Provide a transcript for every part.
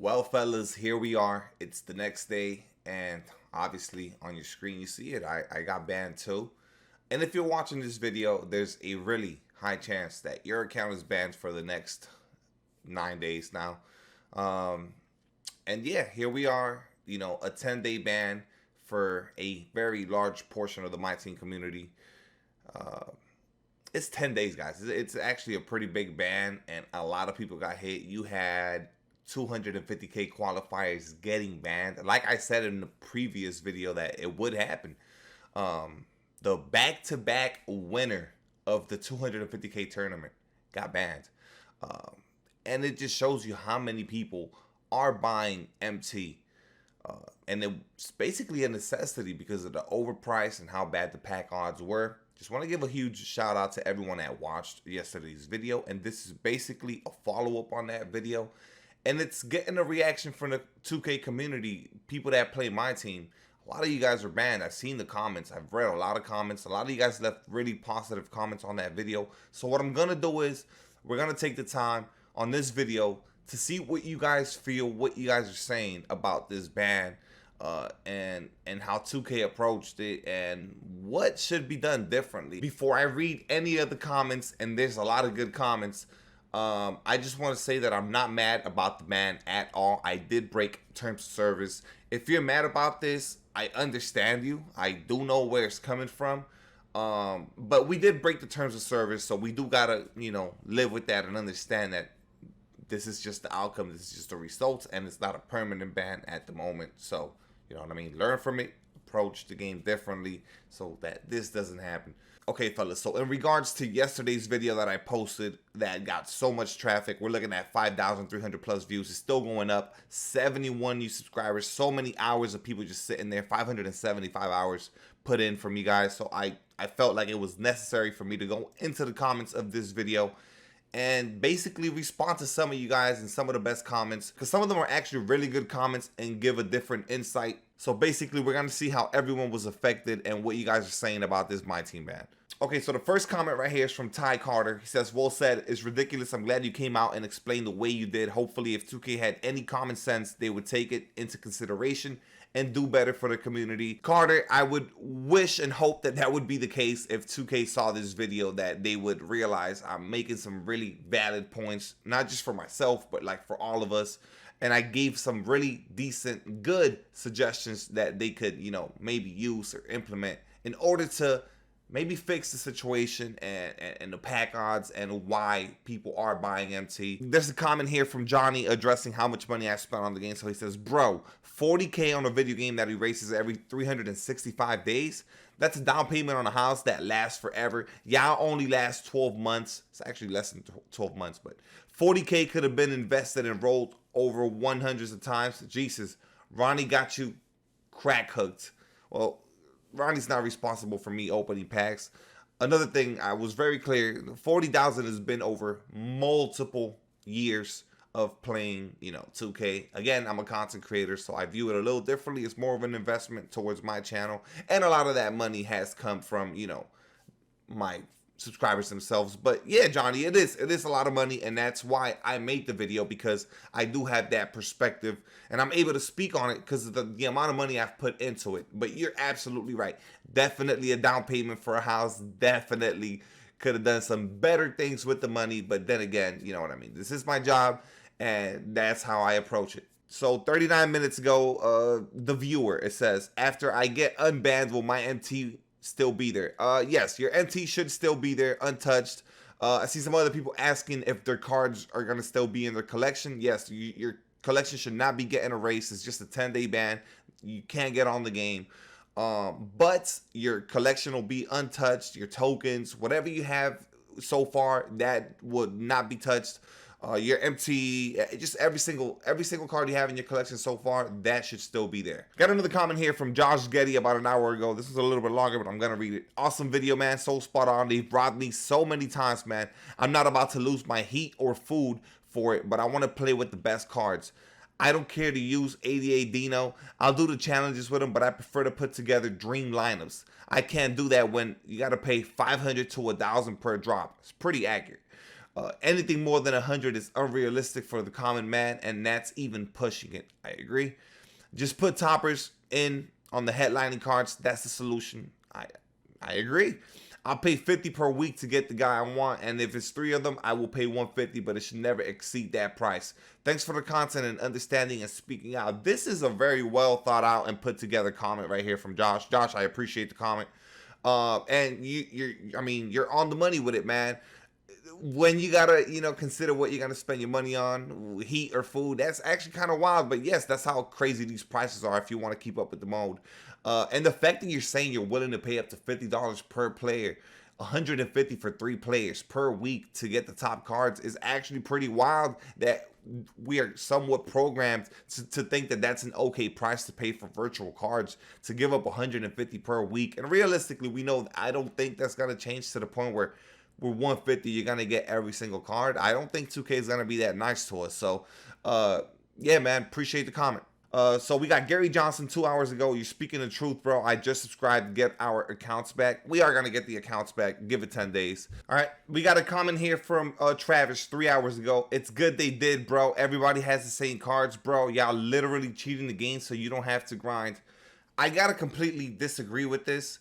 Well, fellas, here we are. It's the next day, and obviously on your screen you see it. I got banned too. And if you're watching this video, there's a really high chance that your account is banned for the next 9 days now. And yeah, here we are, you know, a 10-day ban for a very large portion of the MyTEAM community. It's 10 days, guys. It's actually a pretty big ban, and a lot of people got hit. You had 250k qualifiers getting banned. Like I said in the previous video that it would happen. The back-to-back winner of the 250k tournament got banned. And it just shows you how many people are buying MT. And it's basically a necessity because of the overprice and how bad the pack odds were. Just want to give a huge shout out to everyone that watched yesterday's video. And this is basically a follow-up on that video. And it's getting a reaction from the 2K community, people that play MyTEAM. A lot of you guys are banned. I've seen the comments. I've read a lot of comments. A lot of you guys left really positive comments on that video. So what I'm going to do is we're going to take the time on this video to see what you guys feel, what you guys are saying about this ban, and how 2K approached it and what should be done differently. Before I read any of the comments, and there's a lot of good comments, I just want to say that I'm not mad about the ban at all. I did break terms of service. If you're mad about this, I understand you. I do know where it's coming from. But we did break the terms of service, so we do gotta, you know, live with that and understand that this is just the outcome. This is just the results, and it's not a permanent ban at the moment. So, you know what I mean? Learn from it. Approach the game differently so that this doesn't happen. Okay, fellas, so in regards to yesterday's video that I posted that got so much traffic, we're looking at 5,300 plus views. It's still going up. 71 new subscribers. So many hours of people just sitting there. 575 hours put in from you guys. So I felt like it was necessary for me to go into the comments of this video and basically respond to some of you guys and some of the best comments, because some of them are actually really good comments and give a different insight. So basically we're going to see how everyone was affected and what you guys are saying about this MyTEAM ban. Okay, so the first comment right here is from Ty Carter. He says, well said, it's ridiculous. I'm glad you came out and explained the way you did. Hopefully if 2K had any common sense, they would take it into consideration and do better for the community. Carter, I would wish and hope that that would be the case if 2K saw this video, that they would realize I'm making some really valid points, not just for myself, but like for all of us. And I gave some really decent, good suggestions that they could, you know, maybe use or implement in order to maybe fix the situation and the pack odds and why people are buying MT. There's a comment here from Johnny addressing how much money I spent on the game. So he says, bro, 40K on a video game that erases every 365 days? That's a down payment on a house that lasts forever. Y'all only last 12 months. It's actually less than 12 months, but 40K could have been invested and rolled over 100s of times. Jesus, Ronnie got you crack hooked. Well, Ronnie's not responsible for me opening packs. Another thing, I was very clear, 40,000 has been over multiple years of playing, you know, 2K. Again, I'm a content creator, so I view it a little differently. It's more of an investment towards my channel. And a lot of that money has come from, you know, my subscribers themselves. But yeah, Johnny, it is a lot of money, and that's why I made the video, because I do have that perspective and I'm able to speak on it because of the amount of money I've put into it. But you're absolutely right. Definitely a down payment for a house. Definitely could have done some better things with the money, but then again, you know what I mean. This is my job, and that's how I approach it. So 39 minutes ago, the viewer, it says, after I get unbanned, will my MT still be there? Yes, your MT should still be there untouched. I see some other people asking if their cards are going to still be in their collection. Yes, your collection should not be getting erased. It's just a 10-day ban. You can't get on the game. But your collection will be untouched. Your tokens, whatever you have so far, that would not be touched. Your MT, just every single card you have in your collection so far, that should still be there. Got another comment here from Josh Getty about an hour ago. This is a little bit longer, but I'm gonna read it. Awesome video, man. So spot on. They've brought me so many times, man. I'm not about to lose my heat or food for it, but I want to play with the best cards. I don't care to use 88 Dino. I'll do the challenges with them, but I prefer to put together dream lineups. I can't do that when you got to pay 500 to 1,000 per drop. It's pretty accurate. Anything more than 100 is unrealistic for the common man, and that's even pushing it. I agree. Just put toppers in on the headlining cards. That's the solution. I agree. I'll pay 50 per week to get the guy I want, and if it's 3 of them, I will pay 150, but it should never exceed that price. Thanks for the content and understanding and speaking out. This is a very well thought out and put together comment right here from Josh. Josh, I appreciate the comment. And you're on the money with it, man. When you gotta, consider what you're gonna spend your money on, heat or food, that's actually kind of wild. But yes, that's how crazy these prices are if you want to keep up with the mode. And the fact that you're saying you're willing to pay up to $50 per player, 150 for 3 players per week to get the top cards is actually pretty wild. That we are somewhat programmed to think that that's an okay price to pay for virtual cards, to give up 150 per week. And realistically, we know I don't think that's gonna change to the point where with 150 you're gonna get every single card. I don't think 2K is gonna be that nice to us. So yeah, man, appreciate the comment. So we got Gary Johnson 2 hours ago. You're speaking the truth, bro. I just subscribed to get our accounts back. We are gonna get the accounts back. Give it 10 days. All right, we got a comment here from Travis 3 hours ago. It's good they did, bro. Everybody has the same cards, bro. Y'all literally cheating the game so you don't have to grind. I gotta completely disagree with this.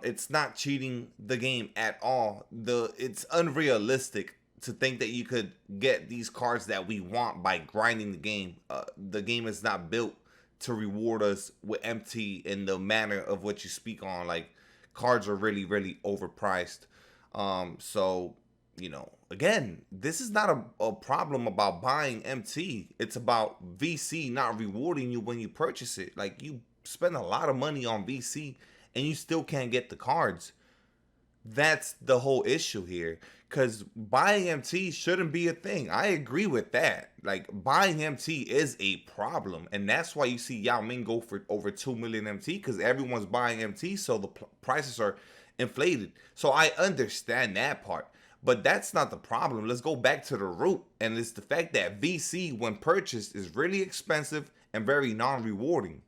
It's not cheating the game at all. It's unrealistic to think that you could get these cards that we want by grinding the game. The game is not built to reward us with MT in the manner of what you speak on. Like, cards are really, really overpriced. So, again, this is not a problem about buying MT. It's about VC not rewarding you when you purchase it. Like, you spend a lot of money on VC and you still can't get the cards. That's the whole issue here, because buying MT shouldn't be a thing. I agree with that. Like, buying MT is a problem, and that's why you see Yao Ming go for over 2 million MT, because everyone's buying MT, so the prices are inflated. So I understand that part, but that's not the problem. Let's go back to the root, and it's the fact that VC, when purchased, is really expensive and very non-rewarding.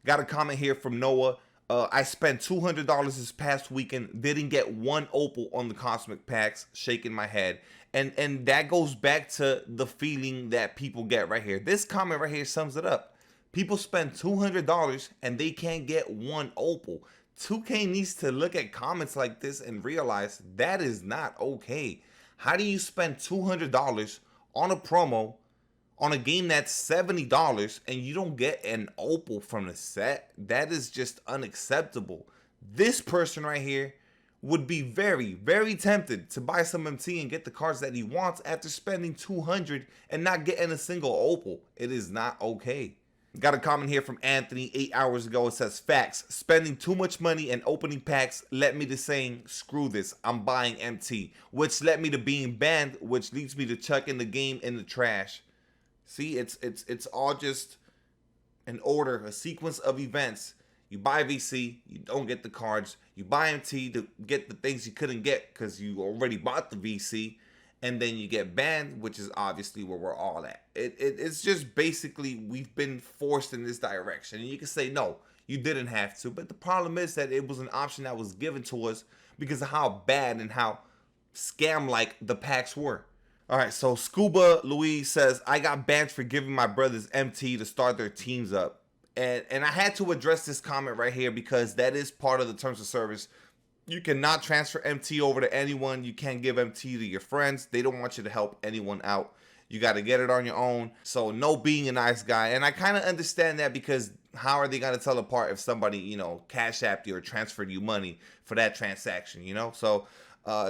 Got a comment here from Noah. I spent $200 this past weekend, didn't get 1 opal on the cosmic packs, shaking my head. And that goes back to the feeling that people get right here. This comment right here sums it up. People spend $200 and they can't get 1 opal. 2K needs to look at comments like this and realize that is not okay. How do you spend $200 on a promo on a game that's $70 and you don't get an opal from the set? That is just unacceptable. This person right here would be very, very tempted to buy some MT and get the cards that he wants after spending $200 and not getting a single opal. It is not okay. Got a comment here from Anthony 8 hours ago. It says, facts, spending too much money and opening packs led me to saying, screw this, I'm buying MT, which led me to being banned, which leads me to chucking the game in the trash. See, it's all just an order, a sequence of events. You buy VC, you don't get the cards. You buy MT to get the things you couldn't get because you already bought the VC. And then you get banned, which is obviously where we're all at. It's just basically we've been forced in this direction. And you can say, no, you didn't have to. But the problem is that it was an option that was given to us because of how bad and how scam-like the packs were. All right, so Scuba Louise says, I got banned for giving my brothers MT to start their teams up. And I had to address this comment right here because that is part of the terms of service. You cannot transfer MT over to anyone. You can't give MT to your friends. They don't want you to help anyone out. You got to get it on your own. So no being a nice guy. And I kind of understand that, because how are they going to tell apart if somebody, cash apped you or transferred you money for that transaction, So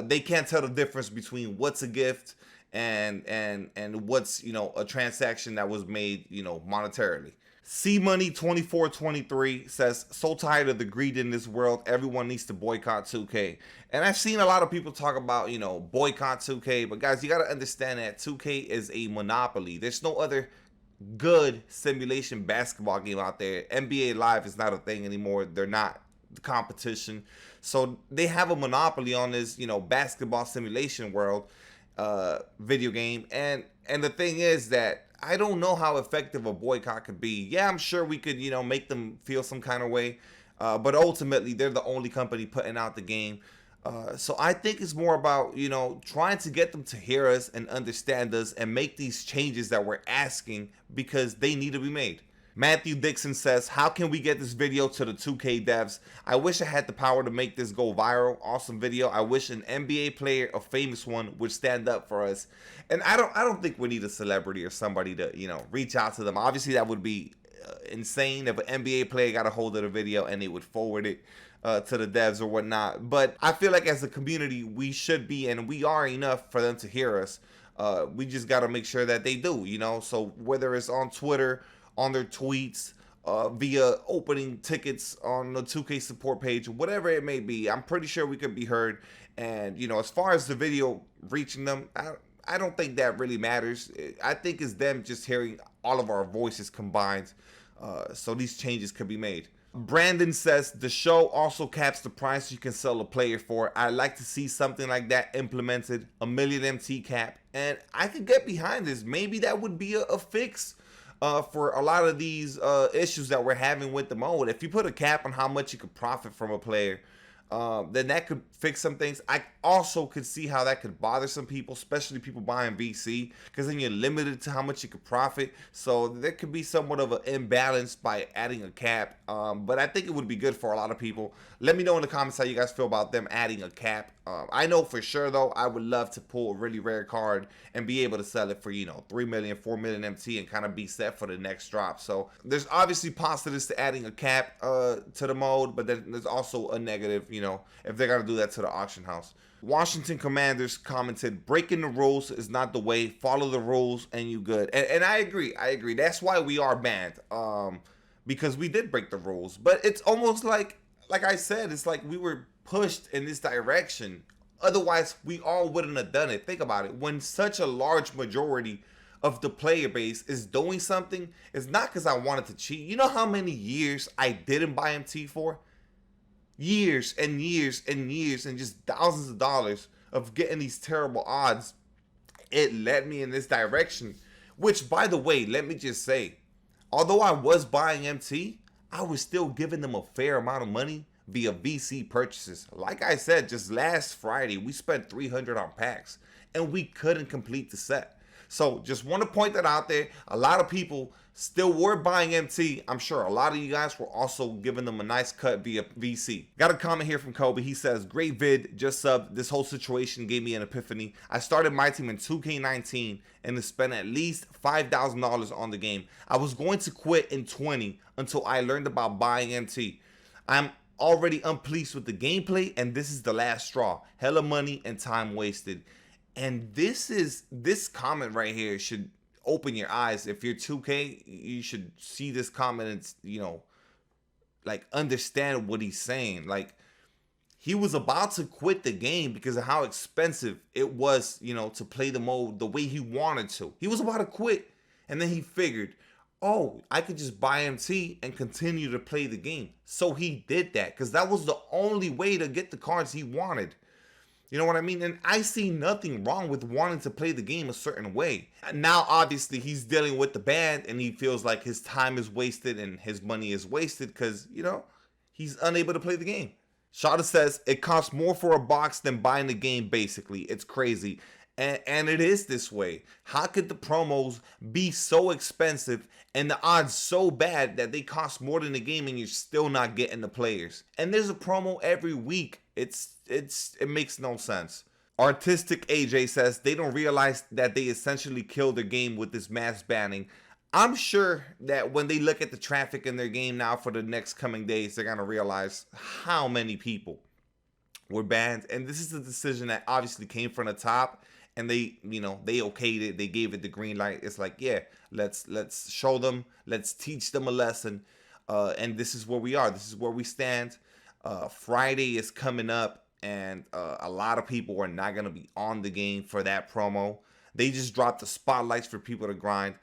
they can't tell the difference between what's a gift and what's a transaction that was made monetarily. C Money 2423 says, so tired of the greed in this world, everyone needs to boycott 2K. And I've seen a lot of people talk about boycott 2K, but guys, you got to understand that 2K is a monopoly. There's no other good simulation basketball game out there. NBA Live is not a thing anymore. They're not the competition, so they have a monopoly on this basketball simulation world video game. And the thing is that I don't know how effective a boycott could be. Yeah, I'm sure we could make them feel some kind of way, but ultimately they're the only company putting out the game. So I think it's more about, you know, trying to get them to hear us and understand us and make these changes that we're asking because they need to be made. Matthew Dixon says, how can we get this video to the 2K devs? I wish I had the power to make this go viral. Awesome video. I wish an NBA player, a famous one, would stand up for us. And I don't think we need a celebrity or somebody to, you know, reach out to them. Obviously that would be insane if an NBA player got a hold of the video and they would forward it to the devs or whatnot. But I feel like as a community, we should be, and we are enough for them to hear us. We just got to make sure that they do, you know. So whether it's on Twitter, on their tweets, via opening tickets on the 2K support page, whatever it may be, I'm pretty sure we could be heard. And, you know, as far as the video reaching them, I don't think that really matters. I think it's them just hearing all of our voices combined, so these changes could be made. Brandon says, the show also caps the price you can sell a player for. I'd like to see something like that implemented, a million MT cap, and I could get behind this. Maybe that would be a fix for a lot of these issues that we're having with the mode. If you put a cap on how much you could profit from a player, then that could fix some things. I also could see how that could bother some people, especially people buying VC, because then you're limited to how much you could profit. So there could be somewhat of an imbalance by adding a cap. But I think it would be good for a lot of people. Let me know in the comments how you guys feel about them adding a cap. I know for sure though, I would love to pull a really rare card and be able to sell it for, you know, 3 million, 4 million MT and kind of be set for the next drop. So there's obviously positives to adding a cap to the mode, but then there's also a negative, you know, if they're gonna do that to the auction house. Washington Commanders commented, breaking the rules is not the way. Follow the rules and you good. And I agree. That's why we are banned. Because we did break the rules. But it's almost like I said, it's like we were pushed in this direction. Otherwise, we all wouldn't have done it. Think about it. When such a large majority of the player base is doing something, it's not because I wanted to cheat. You know how many years I didn't buy MT for? Years and years and years and just thousands of dollars of getting these terrible odds. It led me in this direction, which, by the way, let me just say, although I was buying MT, I was still giving them a fair amount of money via VC purchases. Like I said, just last Friday, we spent 300 on packs and we couldn't complete the set. So just want to point that out there. A lot of people still were buying MT. I'm sure a lot of you guys were also giving them a nice cut via VC. Got a comment here from Kobe. He says, great vid, just subbed. This whole situation gave me an epiphany. I started my team in 2K19 and to spend at least $5,000 on the game. I was going to quit in 20 until I learned about buying MT. I'm already unpleased with the gameplay and this is the last straw. Hella money and time wasted. And this comment right here should open your eyes. If you're 2K, you should see this comment and, you know, like understand what he's saying. Like, he was about to quit the game because of how expensive it was, you know, to play the mode the way he wanted to. He was about to quit and then he figured, oh, I could just buy MT and continue to play the game. So he did that because that was the only way to get the cards he wanted. You know what I mean? And I see nothing wrong with wanting to play the game a certain way. Now, obviously, he's dealing with the ban and he feels like his time is wasted and his money is wasted because, you know, he's unable to play the game. Shotta says, it costs more for a box than buying the game, basically. It's crazy. And it is this way. How could the promos be so expensive and the odds so bad that they cost more than the game and you're still not getting the players? And there's a promo every week. It makes no sense. Artistic AJ says they don't realize that they essentially killed their game with this mass banning. I'm sure that when they look at the traffic in their game now for the next coming days, they're gonna realize how many people were banned. And this is a decision that obviously came from the top. And they, you know, they okayed it. They gave it the green light. It's like, yeah, let's show them. Let's teach them a lesson. And this is where we are. This is where we stand. Friday is coming up. And a lot of people are not going to be on the game for that promo. They just dropped the spotlights for people to grind.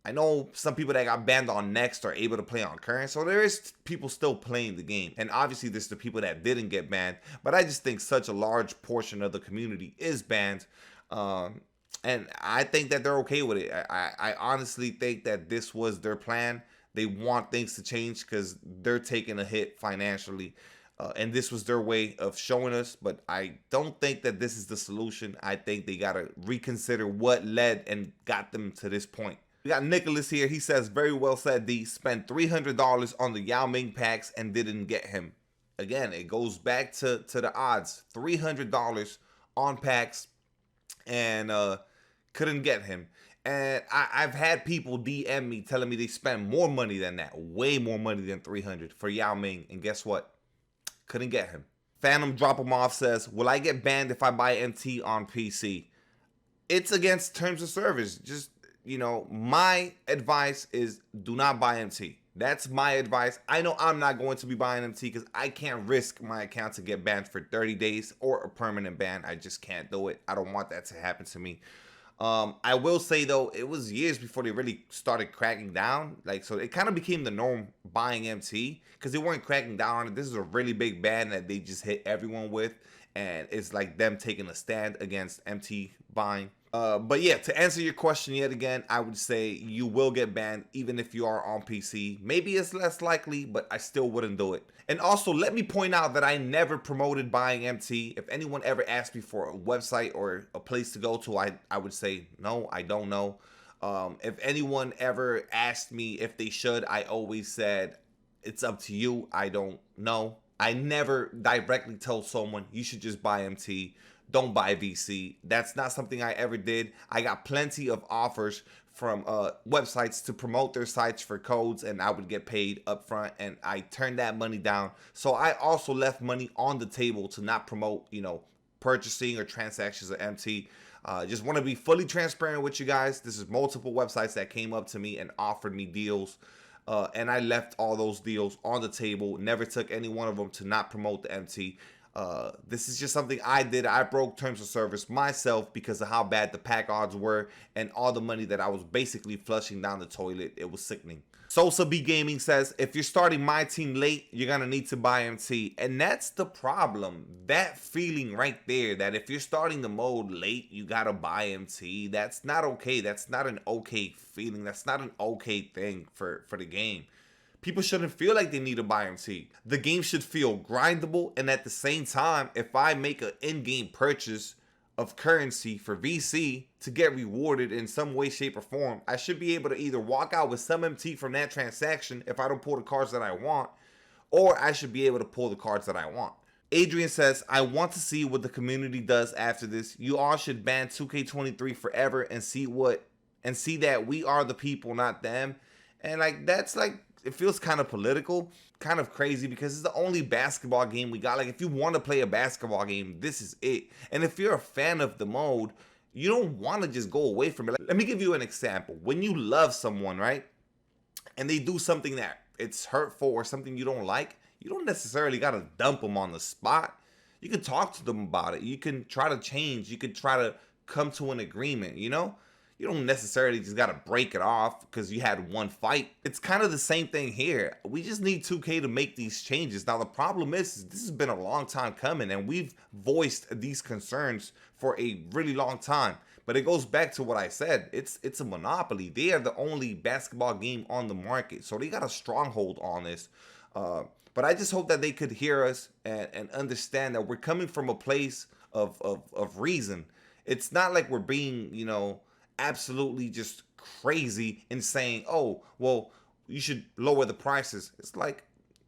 I know some people that got banned on Next are able to play on Current, so there is people still playing the game. And obviously there's the people that didn't get banned, but I just think such a large portion of the community is banned. And I think that they're okay with it. I honestly think that this was their plan. They want things to change because they're taking a hit financially. And this was their way of showing us, but I don't think that this is the solution. I think they gotta reconsider what led and got them to this point. We got Nicholas here. He says, very well said, D. Spent $300 on the Yao Ming packs and didn't get him. Again, it goes back to the odds. $300 on packs and couldn't get him. And I've had people DM me telling me they spent more money than that, way more money than 300 for Yao Ming. And guess what? Couldn't get him. PhantomDrop him off says, will I get banned if I buy MT on PC? It's against terms of service. Just, you know, my advice is do not buy MT. That's my advice. I know I'm not going to be buying MT because I can't risk my account to get banned for 30 days or a permanent ban. I just can't do it. I don't want that to happen to me. I will say though, it was years before they really started cracking down. Like, so it kind of became the norm buying MT because they weren't cracking down on it. This is a really big ban that they just hit everyone with, and it's like them taking a stand against MT buying. But yeah, to answer your question yet again, I would say you will get banned even if you are on PC. Maybe it's less likely, but I still wouldn't do it. And also, let me point out that I never promoted buying MT. If anyone ever asked me for a website or a place to go to, I would say, no, I don't know. If anyone ever asked me if they should, I always said, it's up to you. I don't know. I never directly told someone, you should just buy MT. Don't buy VC. That's not something I ever did. I got plenty of offers from websites to promote their sites for codes, and I would get paid up front, and I turned that money down. So I also left money on the table to not promote, you know, purchasing or transactions of MT. Just want to be fully transparent with you guys. This is multiple websites that came up to me and offered me deals. And I left all those deals on the table. Never took any one of them to not promote the MT. This is just something I did. I broke terms of service myself because of how bad the pack odds were and all the money that I was basically flushing down the toilet. It was sickening. SalsaB Gaming says, if you're starting my team late, you're going to need to buy MT. And that's the problem. That feeling right there, that if you're starting the mode late, you got to buy MT. That's not okay. That's not an okay feeling. That's not an okay thing for the game. People shouldn't feel like they need to buy MT. The game should feel grindable, and at the same time, if I make an in-game purchase of currency for VC to get rewarded in some way, shape, or form, I should be able to either walk out with some MT from that transaction if I don't pull the cards that I want, or I should be able to pull the cards that I want. Adrian says, I want to see what the community does after this. You all should ban 2K23 forever and see that we are the people, not them. And like, that's like, it feels kind of political, kind of crazy, because it's the only basketball game we got. Like, if you want to play a basketball game, this is it. And if you're a fan of the mode, you don't want to just go away from it. Like, let me give you an example. When you love someone, right, and they do something that it's hurtful or something you don't like, you don't necessarily got to dump them on the spot. You can talk to them about it. You can try to change. You can try to come to an agreement, you know? You don't necessarily just got to break it off because you had one fight. It's kind of the same thing here. We just need 2K to make these changes. Now, the problem is this has been a long time coming, and we've voiced these concerns for a really long time. But it goes back to what I said. It's a monopoly. They are the only basketball game on the market, so they got a stronghold on this. But I just hope that they could hear us and understand that we're coming from a place of reason. It's not like we're being, you know, absolutely just crazy in saying, oh, well, you should lower the prices. It's like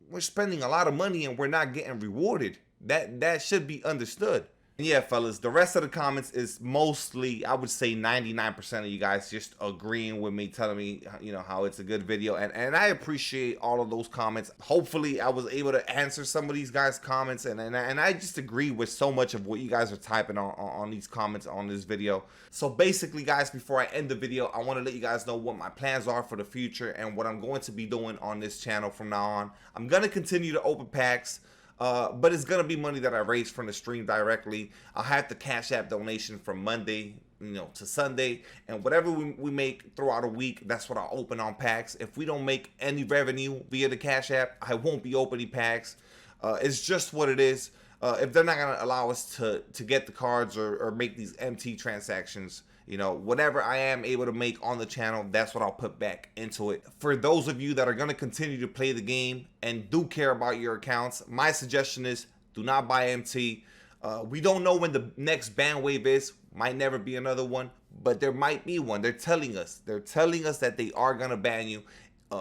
we're spending a lot of money and we're not getting rewarded. That should be understood. And yeah, fellas, the rest of the comments is mostly, I would say 99% of you guys just agreeing with me, telling me, you know, how it's a good video. And I appreciate all of those comments. Hopefully, I was able to answer some of these guys' comments. And I just agree with so much of what you guys are typing on these comments on this video. So basically, guys, before I end the video, I want to let you guys know what my plans are for the future and what I'm going to be doing on this channel from now on. I'm going to continue to open packs. But it's gonna be money that I raise from the stream directly. I'll have the Cash App donation from Monday, you know, to Sunday, and whatever we make throughout a week, that's what I'll open on packs. If we don't make any revenue via the Cash App, I won't be opening packs. It's just what it is. If they're not gonna allow us to get the cards or make these MT transactions, You know, whatever I am able to make on the channel, that's what I'll put back into it. For those of you that are going to continue to play the game and do care about your accounts, my suggestion is do not buy MT. We don't know when the next ban wave is. Might never be another one, but there might be one. They're telling us that they are going to ban you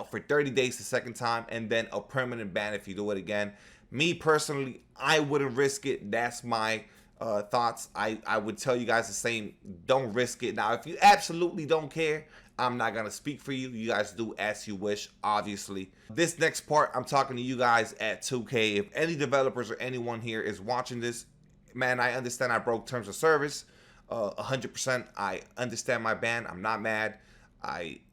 for 30 days the second time, and then a permanent ban if you do it again. Me personally, I wouldn't risk it. That's my thoughts. I would tell you guys the same. Don't risk it. Now, if you absolutely don't care, I'm not gonna speak for you. You guys do as you wish, obviously. This next part, I'm talking to you guys at 2K. If any developers or anyone here is watching this, man, I understand I broke terms of service. 100%. I understand my ban. I'm not mad.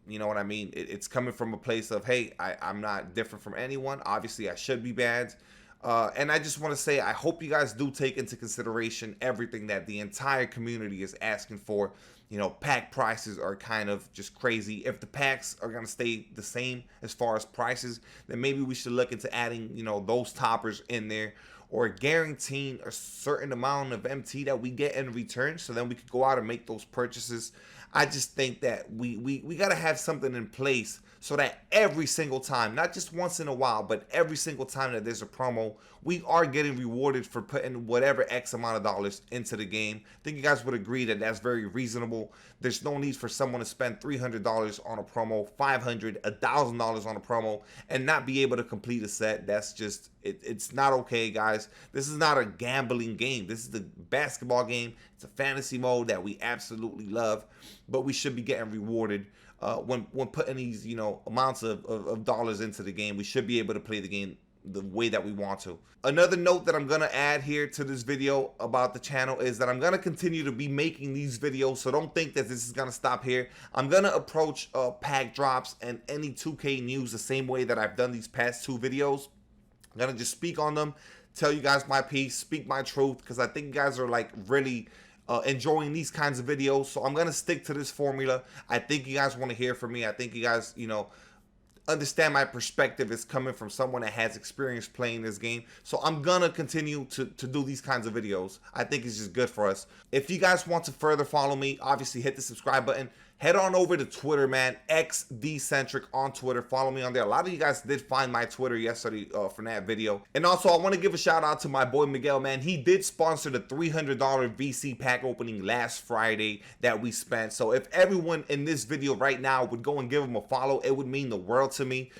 You know what I mean? It's coming from a place of, hey, I'm not different from anyone. Obviously, I should be banned. And I just want to say, I hope you guys do take into consideration everything that the entire community is asking for. You know, pack prices are kind of just crazy. If the packs are going to stay the same as far as prices, then maybe we should look into adding, you know, those toppers in there, or guaranteeing a certain amount of MT that we get in return, so then we could go out and make those purchases. I just think that we got to have something in place so that every single time, not just once in a while, but every single time that there's a promo, we are getting rewarded for putting whatever X amount of dollars into the game. I think you guys would agree that that's very reasonable. There's no need for someone to spend $300 on a promo, $500, $1,000 on a promo, and not be able to complete a set. That's just, it's not okay, guys. This is not a gambling game. This is the basketball game. It's a fantasy mode that we absolutely love, but we should be getting rewarded when putting these, you know, amounts of dollars into the game. We should be able to play the game the way that we want to. Another note that I'm gonna add here to this video about the channel is that I'm gonna continue to be making these videos, so don't think that this is gonna stop here. I'm gonna approach pack drops and any 2K news the same way that I've done these past two videos. I'm gonna just speak on them, tell you guys my piece, speak my truth, because I think you guys are like really enjoying these kinds of videos. So I'm gonna stick to this formula. I think you guys want to hear from me. I think you guys, you know, understand my perspective is coming from someone that has experience playing this game. So I'm gonna continue to do these kinds of videos. I think it's just good for us. If you guys want to further follow me, obviously hit the subscribe button. Head on over to Twitter, man. Dcentric on Twitter. Follow me on there. A lot of you guys did find my Twitter yesterday from that video. And also, I want to give a shout out to my boy Miguel, man. He did sponsor the $300 VC pack opening last Friday that we spent. So if everyone in this video right now would go and give him a follow, it would mean the world to me.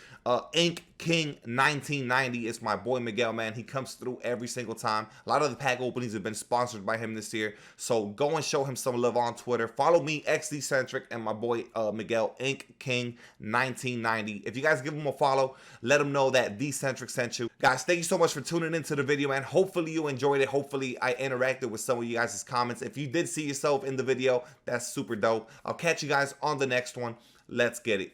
Ink King 1990 is my boy Miguel, man. He comes through every single time. A lot of the pack openings have been sponsored by him this year, so go and show him some love on Twitter. Follow me, Dcentric, and my boy Miguel, Ink King 1990. If you guys give him a follow, let him know that Dcentric sent you. Guys, thank you so much for tuning into the video, man. Hopefully you enjoyed it. Hopefully I interacted with some of you guys' comments. If you did see yourself in the video, that's super dope. I'll catch you guys on the next one. Let's get it.